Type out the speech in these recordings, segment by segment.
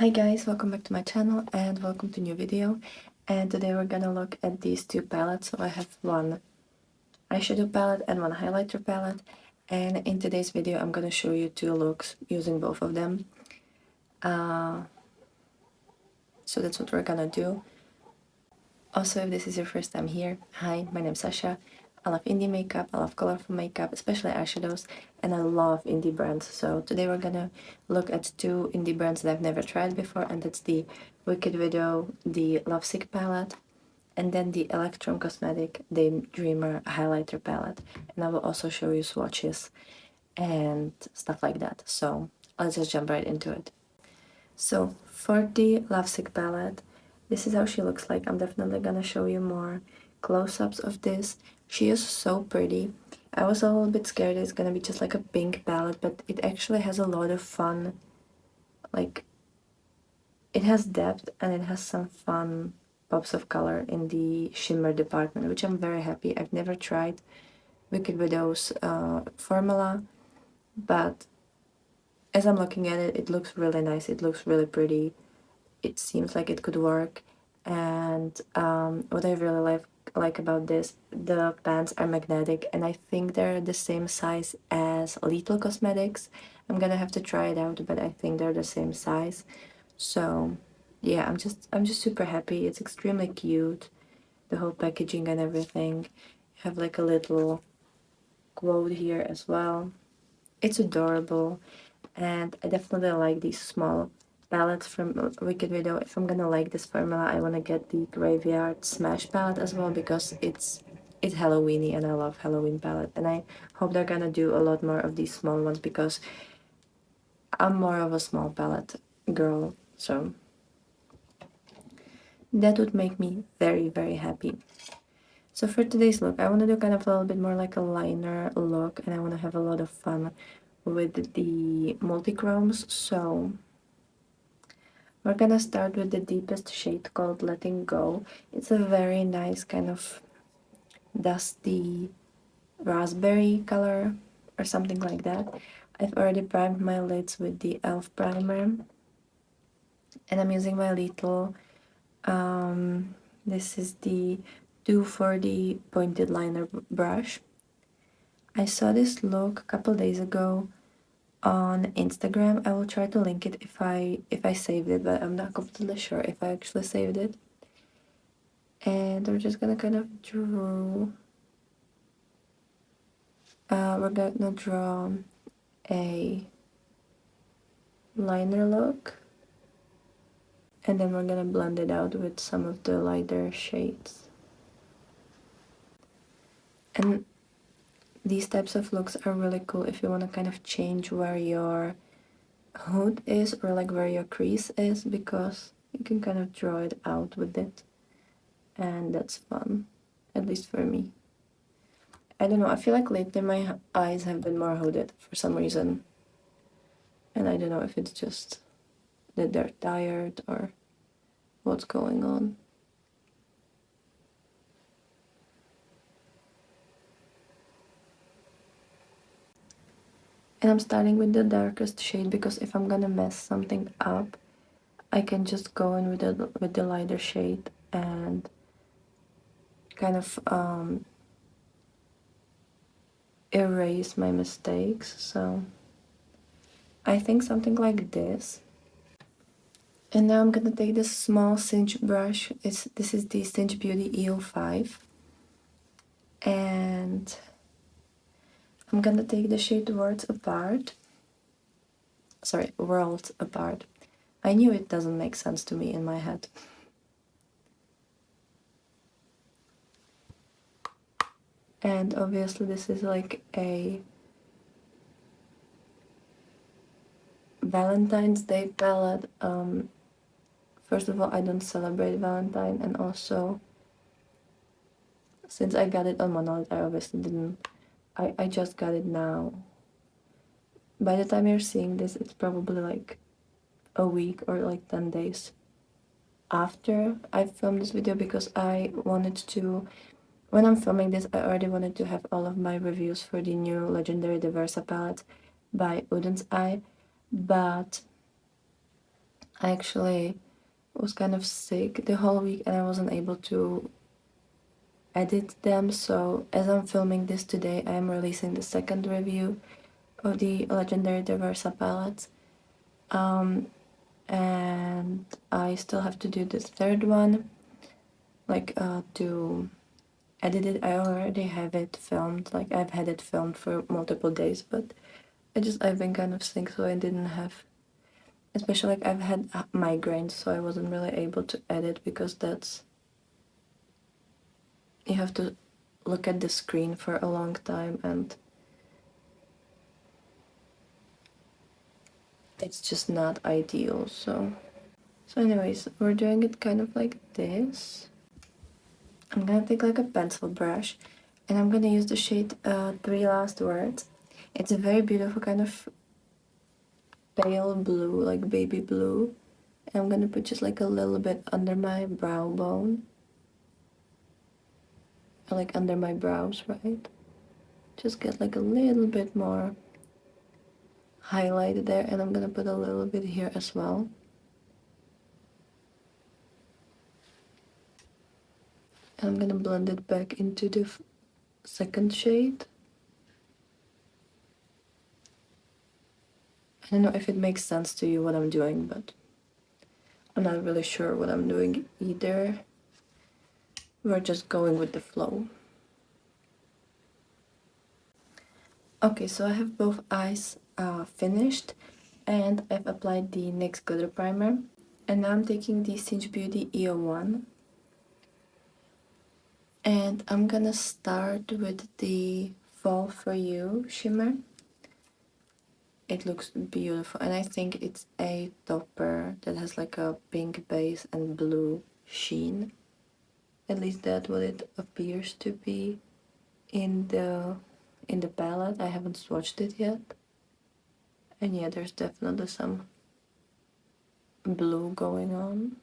Hi guys, welcome back to my channel and welcome to a new video. And today we're gonna look at these two palettes. So I have one eyeshadow palette and one highlighter palette. And in today's video I'm gonna show you two looks using both of them. So that's what we're gonna do. Also, if this is your first time here, hi, my name's Sasha. I love indie makeup, I love colorful makeup, especially eyeshadows, and I love indie brands. So today we're gonna look at two indie brands that I've never tried before, and that's the Wicked Widow, the Lovesick palette, and then the Electrum Cosmetic Daydreamer highlighter palette. And I will also show you swatches and stuff like that. So let's just jump right into it. So for the Lovesick palette, this is how she looks like. I'm definitely gonna show you more close-ups of this. She is so pretty. I was a little bit scared it's gonna be just like a pink palette, but it actually has a lot of fun. Like, it has depth and it has some fun pops of color in the shimmer department, which I'm very happy. I've never tried Wicked Widow's formula, but as I'm looking at it, it looks really nice. It looks really pretty. It seems like it could work. And what I really like about this, the pants are magnetic and I think they're the same size as Lethal Cosmetics. I'm gonna have to try it out, but I think they're the same size. So yeah, I'm just super happy. It's extremely cute, the whole packaging and everything. You have like a little quote here as well. It's adorable, and I definitely like these small palettes from Wicked Widow. If I'm gonna like this formula, I wanna get the Graveyard Smash palette as well because it's Halloweeny and I love Halloween palette, and I hope they're gonna do a lot more of these small ones because I'm more of a small palette girl, so that would make me very, very happy. So for today's look, I want to do kind of a little bit more like a liner look, and I want to have a lot of fun with the multi-chromes. So we're gonna start with the deepest shade called Letting Go. It's a very nice kind of dusty raspberry color or something like that. I've already primed my lids with the e.l.f. primer, and I'm using my little this is the 240 pointed liner brush. I saw this look a couple days ago on Instagram. I will try to link it if I saved it, but I'm not completely sure if I actually saved it. And we're just gonna kind of draw. We're gonna draw a liner look, and then we're gonna blend it out with some of the lighter shades. And these types of looks are really cool if you want to kind of change where your hood is or like where your crease is, because you can kind of draw it out with it, and that's fun, at least for me. I don't know, I feel like lately my eyes have been more hooded for some reason, and I don't know if it's just that they're tired or what's going on. And I'm starting with the darkest shade because if I'm gonna mess something up, I can just go in with the lighter shade and kind of erase my mistakes. So I think something like this. And now I'm gonna take this small cinch brush. This is the Cinch Beauty EO5, and I'm gonna take the shade Worlds Apart. Sorry, Worlds Apart. I knew it doesn't make sense to me in my head. And obviously this is like a Valentine's Day palette. First of all, I don't celebrate Valentine, and also since I got it on Monolith, I obviously didn't. I just got it now. By the time you're seeing this, it's probably like a week or like 10 days after I filmed this video, because I wanted to, when I'm filming this, I already wanted to have all of my reviews for the new Legendary Diversa palette by Oden's Eye, but I actually was kind of sick the whole week and I wasn't able to edit them, so as I'm filming this today, I am releasing the second review of the Legendary Diversa palettes. And I still have to do the third one, like to edit it. I already have it filmed, like I've had it filmed for multiple days, but I've been kind of sick, so I didn't have, especially like I've had migraines, so I wasn't really able to edit because you have to look at the screen for a long time and it's just not ideal. So anyways, we're doing it kind of like this. I'm gonna take like a pencil brush and I'm gonna use the shade Three Last Words. It's a very beautiful kind of pale blue, like baby blue. And I'm gonna put just like a little bit under my brow bone. Or like under my brows, right? Just get like a little bit more highlighted there, and I'm gonna put a little bit here as well. And I'm gonna blend it back into the second shade. I don't know if it makes sense to you what I'm doing, but I'm not really sure what I'm doing either. We're just going with the flow. Okay, so I have both eyes finished and I've applied the NYX glitter primer. And now I'm taking the Cinch Beauty EO1. And I'm gonna start with the Fall For You shimmer. It looks beautiful, and I think it's a topper that has like a pink base and blue sheen. At least that's what it appears to be in the palette. I haven't swatched it yet. And yeah, there's definitely some blue going on.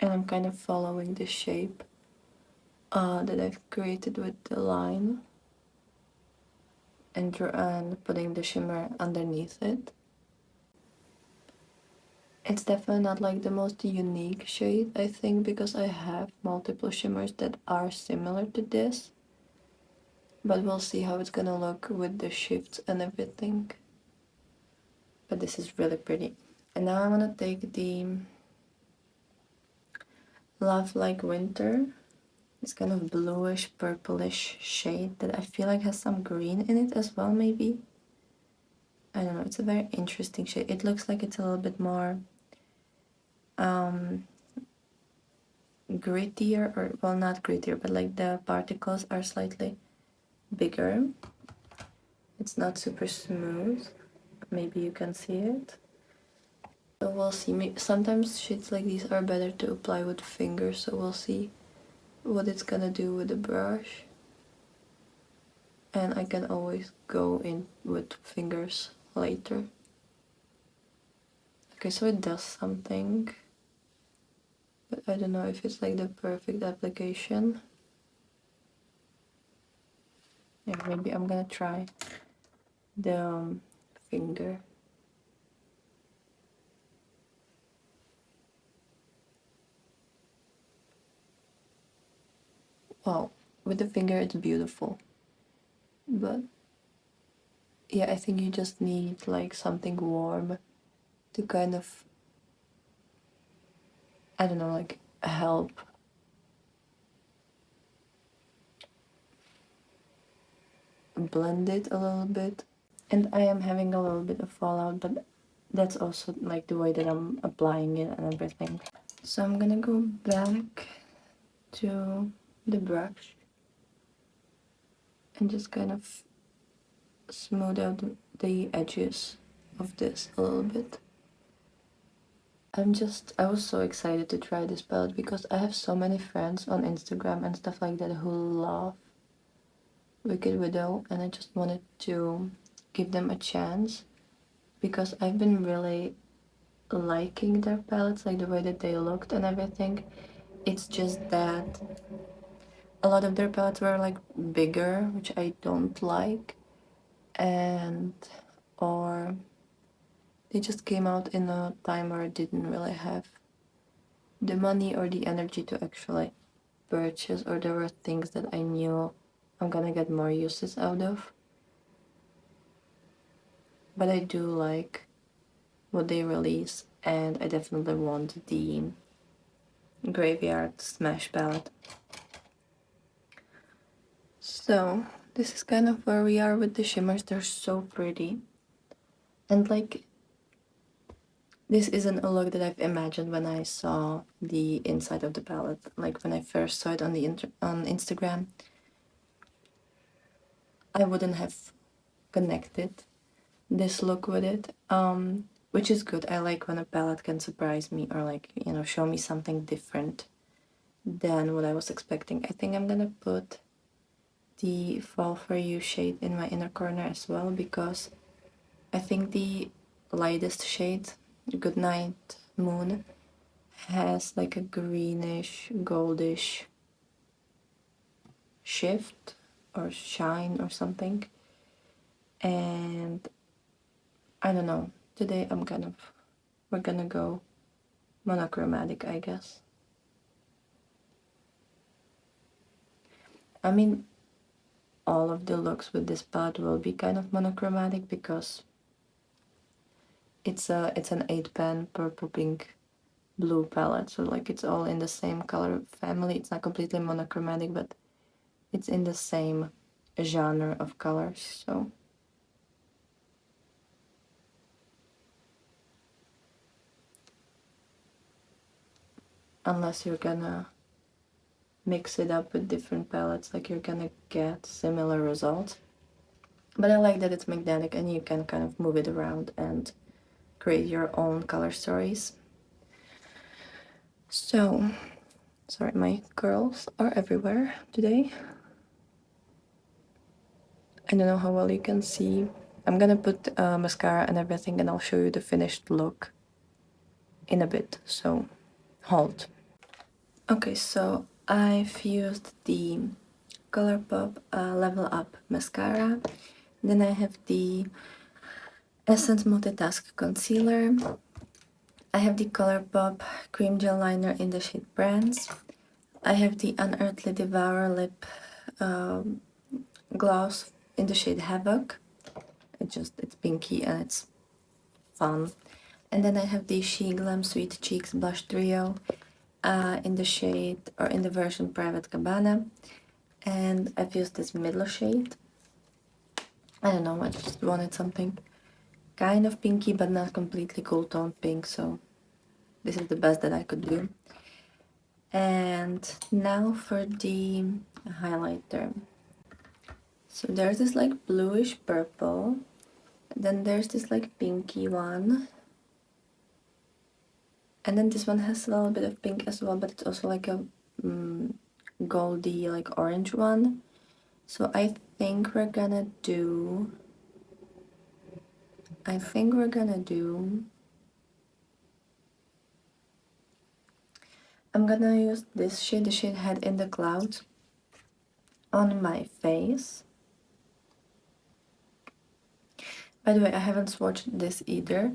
And I'm kind of following the shape that I've created with the line and putting the shimmer underneath it. It's definitely not like the most unique shade, I think, because I have multiple shimmers that are similar to this. But we'll see how it's gonna look with the shifts and everything. But this is really pretty. And now I'm gonna take the Love Like Winter. It's kind of bluish, purplish shade that I feel like has some green in it as well, maybe. I don't know, it's a very interesting shade. It looks like it's a little bit more grittier, or well, not grittier, but like the particles are slightly bigger. It's not super smooth. Maybe you can see it. So we'll see. Sometimes shades like these are better to apply with fingers, so we'll see what it's gonna do with the brush. And I can always go in with fingers later. Okay, so it does something, but I don't know if it's like the perfect application. Yeah, maybe I'm gonna try the finger. Wow, with the finger it's beautiful. But yeah, I think you just need like something warm to kind of, I don't know, like help blend it a little bit. And I am having a little bit of fallout, but that's also like the way that I'm applying it and everything. So I'm gonna go back to the brush and just kind of smooth out the edges of this a little bit. I was so excited to try this palette because I have so many friends on Instagram and stuff like that who love Wicked Widow, and I just wanted to give them a chance because I've been really liking their palettes, like the way that they looked and everything. It's just that a lot of their palettes were like bigger, which I don't like, and or they just came out in a time where I didn't really have the money or the energy to actually purchase, or there were things that I knew I'm gonna get more uses out of. But I do like what they release, and I definitely want the Graveyard Smash palette. So this is kind of where we are with the shimmers. They're so pretty, and like this isn't a look that I've imagined when I saw the inside of the palette. Like when I first saw it on the on Instagram, I wouldn't have connected this look with it, which is good. I like when a palette can surprise me, or like, you know, show me something different than what I was expecting. I think I'm gonna put the Fall For You shade in my inner corner as well, because I think the lightest shade, Goodnight Moon, has like a greenish, goldish shift or shine or something. And I don't know, today we're gonna go monochromatic, I guess. I mean, all of the looks with this palette will be kind of monochromatic because it's an 8-pan purple, pink, blue palette, so like it's all in the same color family. It's not completely monochromatic, but it's in the same genre of colors. So unless you're gonna mix it up with different palettes, like you're gonna get similar results. But I like that it's magnetic and you can kind of move it around and create your own color stories. So, sorry, my curls are everywhere today. I don't know how well you can see. I'm gonna put mascara and everything, and I'll show you the finished look in a bit, so hold. Okay, so I've used the Colourpop Level Up mascara. Then I have the Essence Multitask Concealer. I have the Colourpop Cream Gel Liner in the shade Brands. I have the Unearthly Devour Lip Gloss in the shade Havoc. It's pinky and it's fun. And then I have the She Glam Sweet Cheeks Blush Trio in the shade, or in the version Private Cabana. And I've used this middle shade. I don't know, I just wanted something kind of pinky but not completely cool toned pink, so this is the best that I could do. And now for the highlighter. So there's this like bluish purple, then there's this like pinky one, and then this one has a little bit of pink as well, but it's also like a goldy, like orange one. So I think we're gonna do I'm gonna use this shade, the shade Head in the Clouds, on my face. By the way, I haven't swatched this either.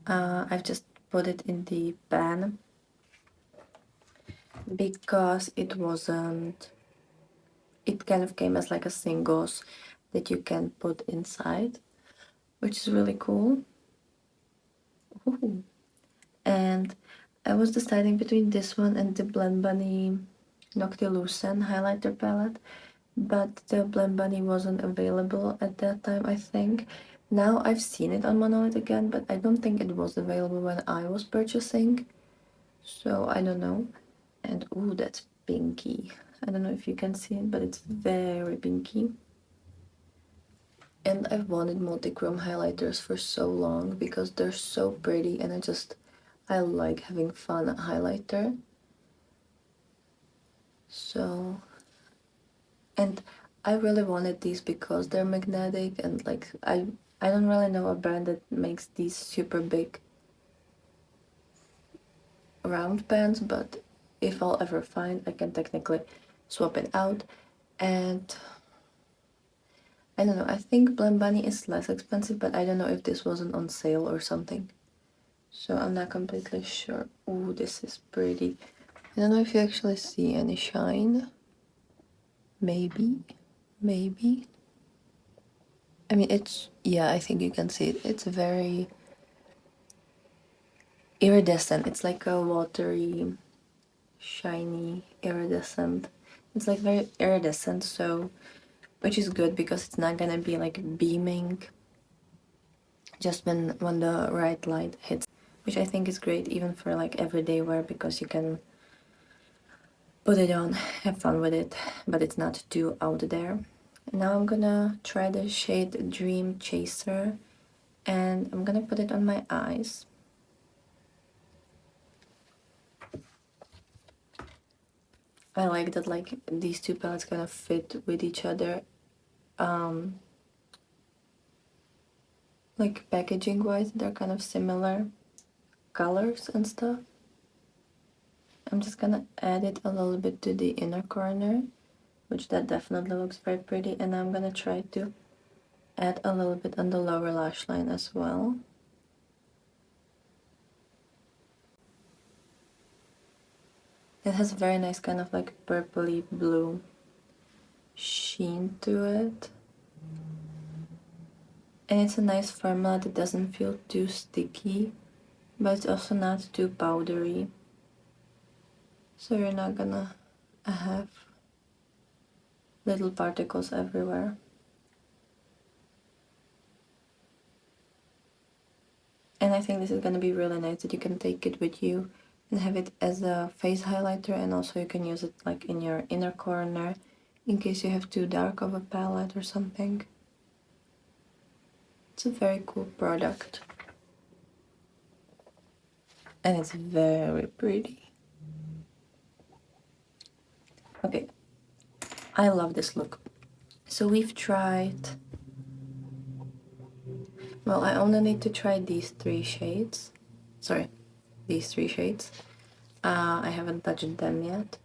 I've just put it in the pan because it kind of came as like a singles that you can put inside, which is really cool. Ooh. And I was deciding between this one and the Blend Bunny Noctilucent highlighter palette, but the Blend Bunny wasn't available at that time, I think. Now I've seen it on Monolith again, but I don't think it was available when I was purchasing, so I don't know. And ooh, that's pinky. I don't know if you can see it, but it's very pinky. And I've wanted multi-chrome highlighters for so long because they're so pretty, and I like having fun highlighter. So, and I really wanted these because they're magnetic, and like I don't really know a brand that makes these super big round pens, but if I'll ever find, I can technically swap it out. And I don't know, I think Blend Bunny is less expensive, but I don't know if this wasn't on sale or something. So I'm not completely sure. Ooh, this is pretty. I don't know if you actually see any shine. Maybe. Maybe. I mean, it's, yeah, I think you can see it. It's very iridescent. It's like a watery, shiny, iridescent. It's like very iridescent, so, which is good because it's not gonna be like beaming just when the right light hits, which I think is great even for like everyday wear because you can put it on, have fun with it, but it's not too out there. Now I'm gonna try the shade Dream Chaser, and I'm gonna put it on my eyes. I like that like these two palettes kind of fit with each other, like packaging wise they're kind of similar colors and stuff. I'm just gonna add it a little bit to the inner corner, which that definitely looks very pretty, and I'm gonna try to add a little bit on the lower lash line as well. It has a very nice kind of like purpley blue sheen to it. And it's a nice formula that doesn't feel too sticky, but it's also not too powdery. So you're not gonna have little particles everywhere. And I think this is gonna be really nice that you can take it with you and have it as a face highlighter, and also you can use it like in your inner corner in case you have too dark of a palette or something. It's a very cool product. And it's very pretty. Okay, I love this look. So we've tried, well, I only need to try these three shades. Sorry, these three shades. I haven't touched them yet.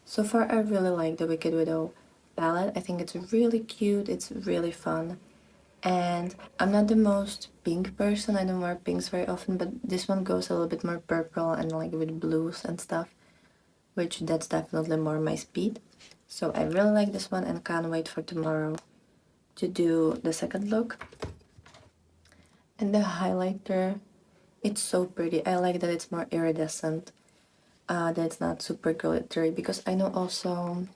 So far, I really like the Wicked Widow palette. I think it's really cute, it's really fun. And I'm not the most pink person, I don't wear pinks very often, but this one goes a little bit more purple and like with blues and stuff, which that's definitely more my speed. So I really like this one and can't wait for tomorrow to do the second look. And the highlighter, it's so pretty. I like that it's more iridescent, that it's not super glittery, because I know also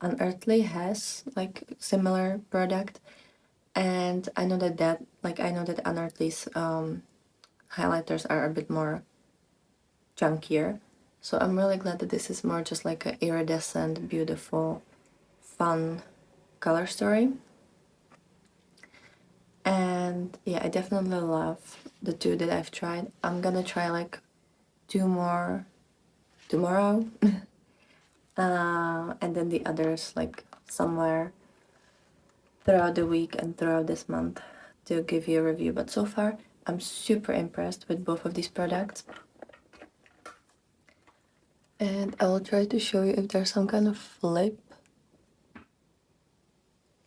Unearthly has like similar product, and I know that Unearthly's highlighters are a bit more chunkier. So I'm really glad that this is more just like a iridescent, beautiful, fun color story. And yeah, I definitely love the two that I've tried. I'm gonna try like two more tomorrow, and then the others like somewhere throughout the week and throughout this month to give you a review. But so far, I'm super impressed with both of these products. And I will try to show you if there's some kind of flip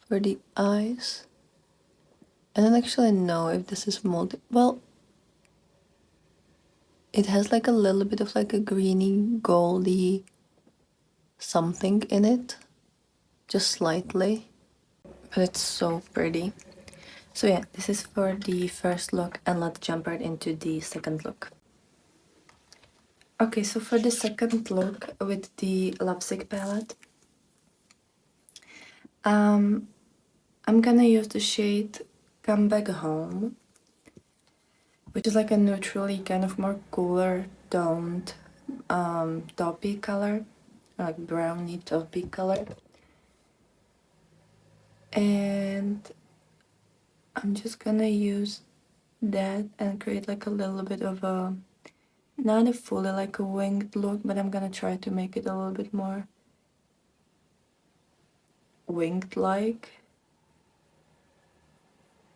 for the eyes. I don't actually know if this is well, it has like a little bit of like a greeny, goldy something in it, just slightly, but it's so pretty. So yeah, this is for the first look, and let's jump right into the second look. Okay, so for the second look with the Lipstick palette, I'm gonna use the shade Come Back Home, which is like a neutrally kind of more cooler toned taupey color, like browny taupey color. And I'm just gonna use that and create like a little bit of a, not a fully like a winged look, but I'm gonna try to make it a little bit more winged like.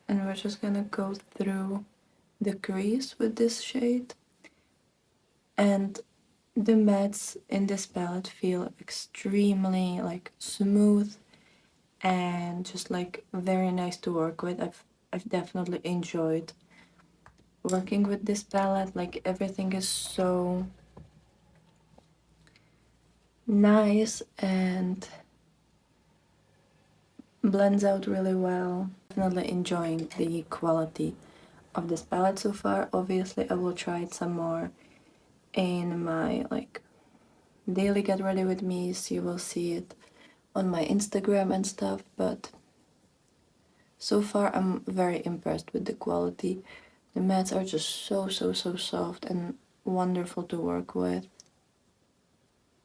And we're just gonna go through the crease with this shade. And The mattes in this palette feel extremely like smooth and just like very nice to work with. I've definitely enjoyed working with this palette. Like everything is so nice and blends out really well. Definitely enjoying the quality of this palette so far. Obviously I will try it some more in my like daily get ready with me, so you will see it on my Instagram and stuff, but so far I'm very impressed with the quality. The mattes are just so soft and wonderful to work with.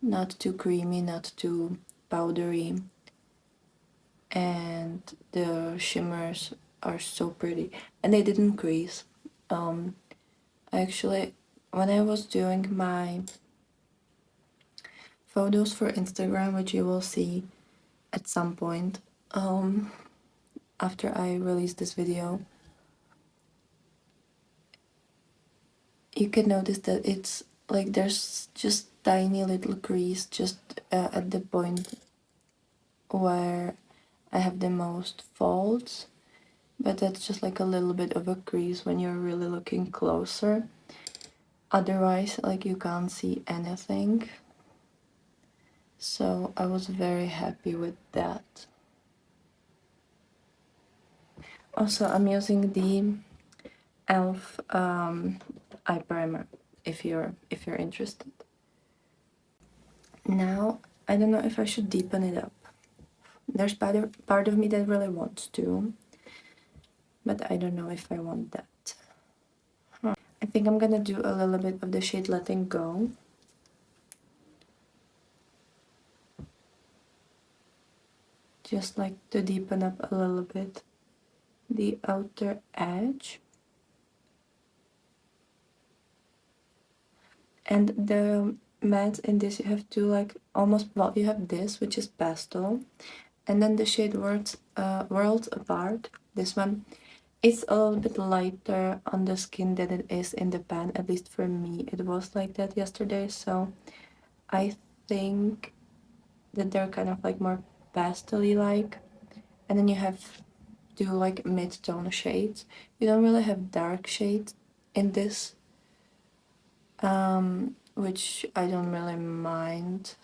Not too creamy, not too powdery, and the shimmers are so pretty, and they didn't crease. Actually, when I was doing my photos for Instagram, which you will see at some point after I release this video, you can notice that it's like there's just tiny little crease just at the point where I have the most folds, but that's just like a little bit of a crease when you're really looking closer. Otherwise, like you can't see anything. So I was very happy with that. Also, I'm using the e.l.f. eye primer if you're interested. Now, I don't know if I should deepen it up. There's part of me that really wants to, but I don't know if I want that. I think I'm gonna do a little bit of the shade Letting Go. Just like to deepen up a little bit the outer edge. And the matte in this, you have to like almost, well, you have this, which is pastel, and then the shade Worlds Apart, this one, it's a little bit lighter on the skin than it is in the pan, at least for me. It was like that yesterday, so I think that they're kind of like more pastel-y like. And then you have two like mid-tone shades. You don't really have dark shades in this, which I don't really mind.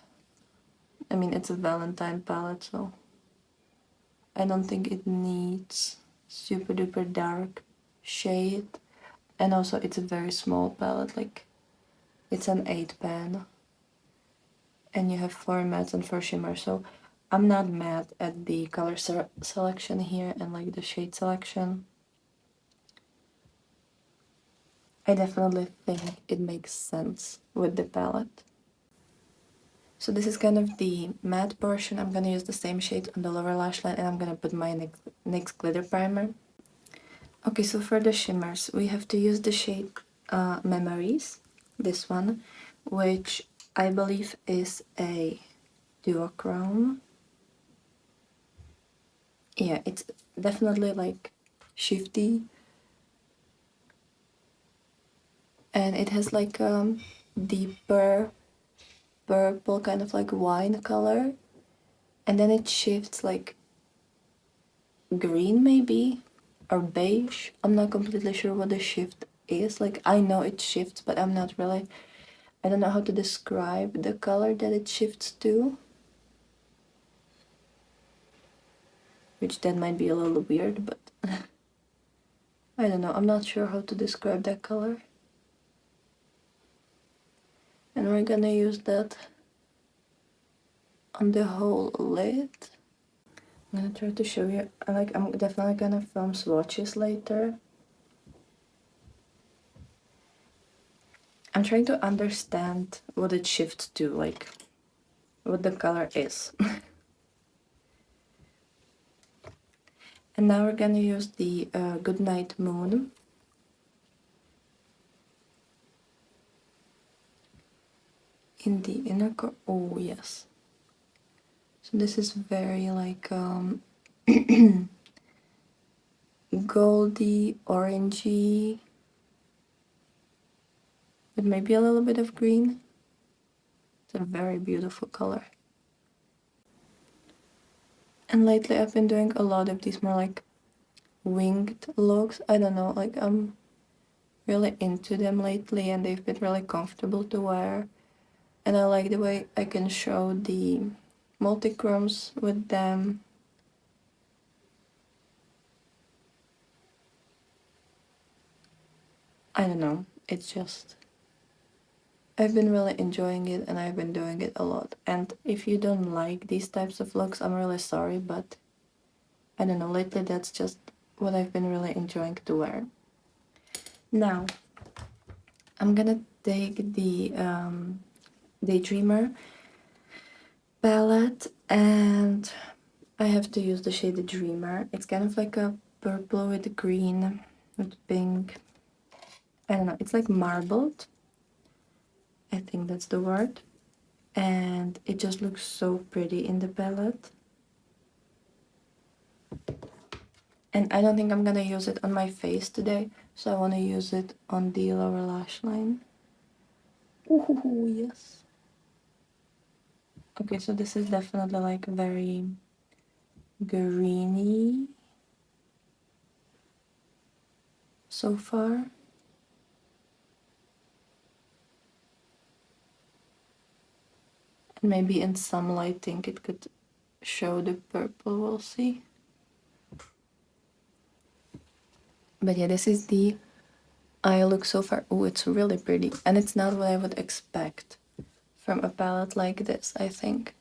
I mean, it's a Valentine palette, so I don't think it needs super duper dark shade. And also it's a very small palette, like it's an 8 pan. And you have 4 mattes and 4 shimmers, so I'm not mad at the color selection here and like the shade selection. I definitely think it makes sense with the palette. So this is kind of the matte portion. I'm gonna use the same shade on the lower lash line, and I'm gonna put my NYX glitter primer. Okay, so for the shimmers, we have to use the shade Memories, this one, which I believe is a duochrome. Yeah, it's definitely like shifty, and it has like deeper purple kind of like wine color, and then it shifts like green maybe, or beige. I'm not completely sure what the shift is. Like I know it shifts, but I'm not really, I don't know how to describe the color that it shifts to, which that might be a little weird, but I don't know, I'm not sure how to describe that color. And we're gonna use that on the whole lid. I'm gonna try to show you, I'm definitely gonna film swatches later. I'm trying to understand what it shifts to, like what the color is. And now we're gonna use the Goodnight Moon. In the inner core, oh yes. So this is very like goldy, orangey, with maybe a little bit of green. It's a very beautiful color. And lately I've been doing a lot of these more like winged looks. I don't know, like I'm really into them lately and they've been really comfortable to wear. And I like the way I can show the multichromes with them. I don't know, it's just... I've been really enjoying it and I've been doing it a lot. And if you don't like these types of looks, I'm really sorry, but I don't know, lately that's just what I've been really enjoying to wear. Now, I'm gonna take the Daydreamer palette and I have to use the shade Dreamer. It's kind of like a purple with green, with pink. I don't know, it's like marbled. I think that's the word. And it just looks so pretty in the palette. And I don't think I'm gonna use it on my face today, so I want to use it on the lower lash line. Ooh, yes. Okay, so this is definitely like very greeny so far. And maybe in some lighting it could show the purple, we'll see. But yeah, this is the eye look so far. Oh, it's really pretty. And it's not what I would expect from a palette like this, I think.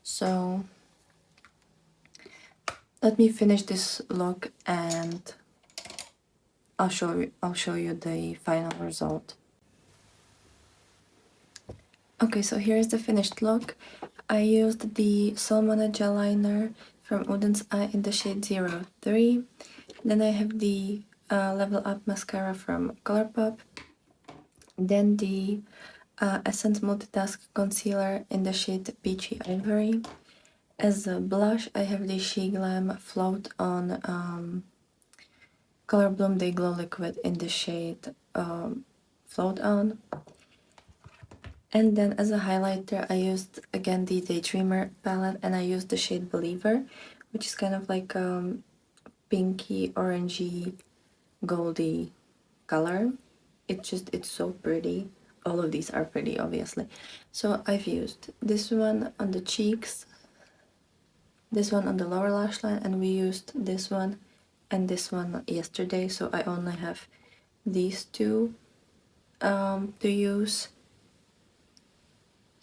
So let me finish this look and I'll show you the final result. Okay, so here's the finished look. I used the Salmon gel liner from Oden's Eye in the shade 03. Then I have the Level Up mascara from Colourpop. Then the Essence Multitask concealer in the shade Peachy Ivory. As a blush, I have the She Glam Float On Color Bloom Day Glow Liquid in the shade Float On. And then as a highlighter, I used again the Daydreamer palette and I used the shade Believer, which is kind of like pinky, orangey, goldy color. It's so pretty. All of these are pretty, obviously. So I've used this one on the cheeks, this one on the lower lash line, and we used this one and this one yesterday. So I only have these two to use.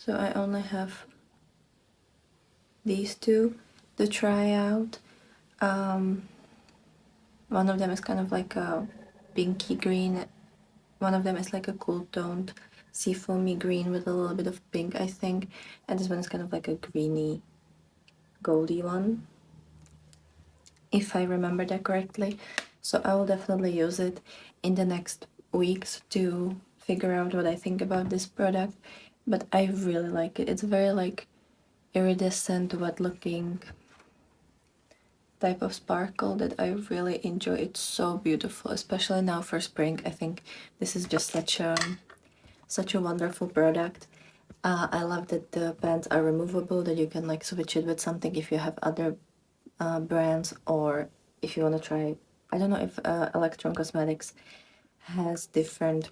So I only have these two to try out. One of them is kind of like a pinky green. One of them is like a cool toned seafoamy green with a little bit of pink, I think. And this one is kind of like a greeny, goldy one, if I remember that correctly. So I will definitely use it in the next weeks to figure out what I think about this product. But I really like it. It's very like iridescent, wet looking type of sparkle that I really enjoy. It's so beautiful, especially now for spring. I think this is just such a wonderful product. I love that the pants are removable, that you can like switch it with something if you have other brands, or if you want to try. I don't know if Electrum Cosmetics has different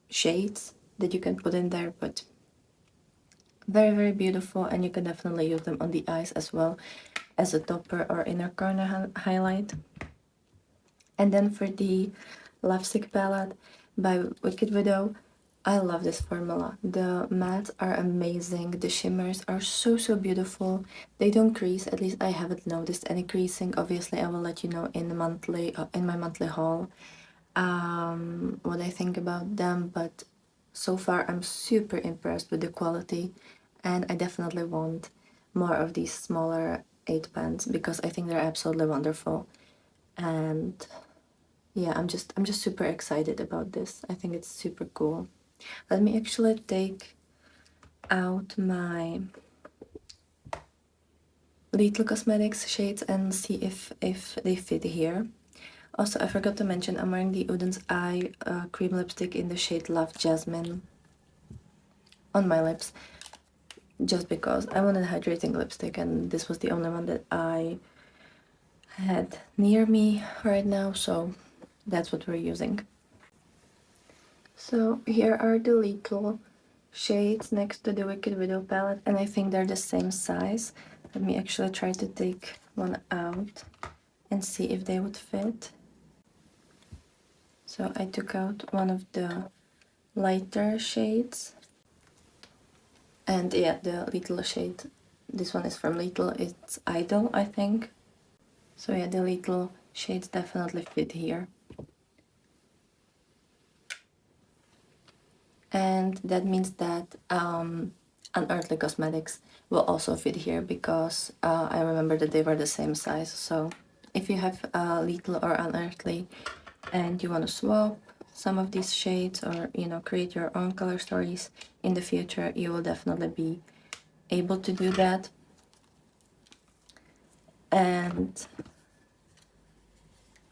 shades that you can put in there, but very, very beautiful, and you can definitely use them on the eyes as well as a topper or inner corner highlight. And then for the Lipstick palette by Wicked Widow, I love this formula. The mattes are amazing. The shimmers are so, so beautiful. They don't crease. At least I haven't noticed any creasing. Obviously, I will let you know in the in my monthly haul what I think about them. But so far, I'm super impressed with the quality, and I definitely want more of these smaller 8 pans because I think they're absolutely wonderful. And yeah, I'm just super excited about this. I think it's super cool. Let me actually take out my Little Cosmetics shades and see if they fit here. Also, I forgot to mention I'm wearing the Uden's Eye cream lipstick in the shade Love Jasmine. on my lips, just because I wanted hydrating lipstick and this was the only one that I had near me right now, so that's what we're using. So here are the little shades next to the Wicked Widow palette, and I think they're the same size. Let me actually try to take one out and see if they would fit. So I took out one of the lighter shades, and yeah, the little shade, this one is from Little, it's Idol, I think. So yeah, the little shades definitely fit here. And that means that Unearthly Cosmetics will also fit here, because I remember that they were the same size. So if you have Little or Unearthly and you want to swap some of these shades, or you know, create your own color stories in the future, you will definitely be able to do that. And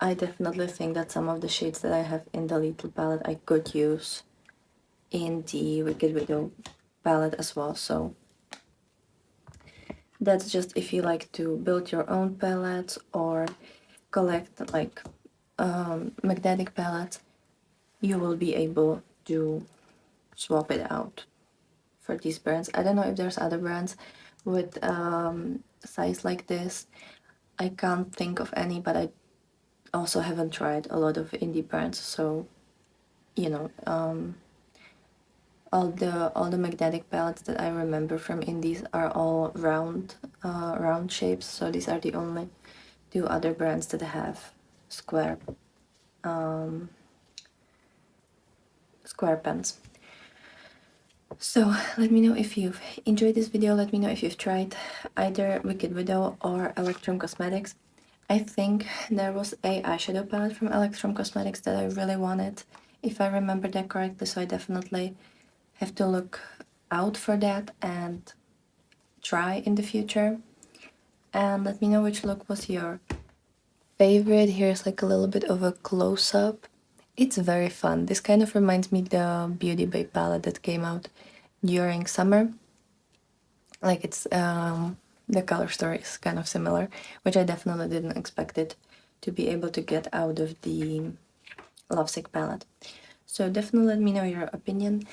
I definitely think that some of the shades that I have in the Little palette I could use in the Wicked Widow palette as well. So that's just if you like to build your own palettes or collect like magnetic palettes, you will be able to swap it out for these brands. I don't know if there's other brands with size like this. I can't think of any, but I also haven't tried a lot of indie brands, so you know, all the magnetic palettes that I remember from indies are all round shapes. So these are the only two other brands that have square square pens. So let me know if you've enjoyed this video. Let me know if you've tried either Wicked Widow or Electrum Cosmetics. I think there was a eyeshadow palette from Electrum Cosmetics that I really wanted, if I remember that correctly, so I definitely have to look out for that and try in the future. And let me know which look was your favorite. Here's like a little bit of a close-up. It's very fun. This kind of reminds me the Beauty Bay palette that came out during summer. Like it's the color story is kind of similar, which I definitely didn't expect it to be able to get out of the Lovesick palette. So definitely let me know your opinion,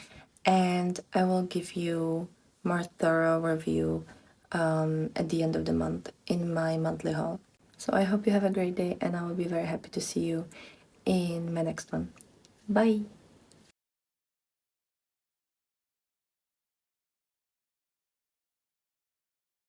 and I will give you more thorough review at the end of the month in my monthly haul. So I hope you have a great day, and I will be very happy to see you in my next one. Bye!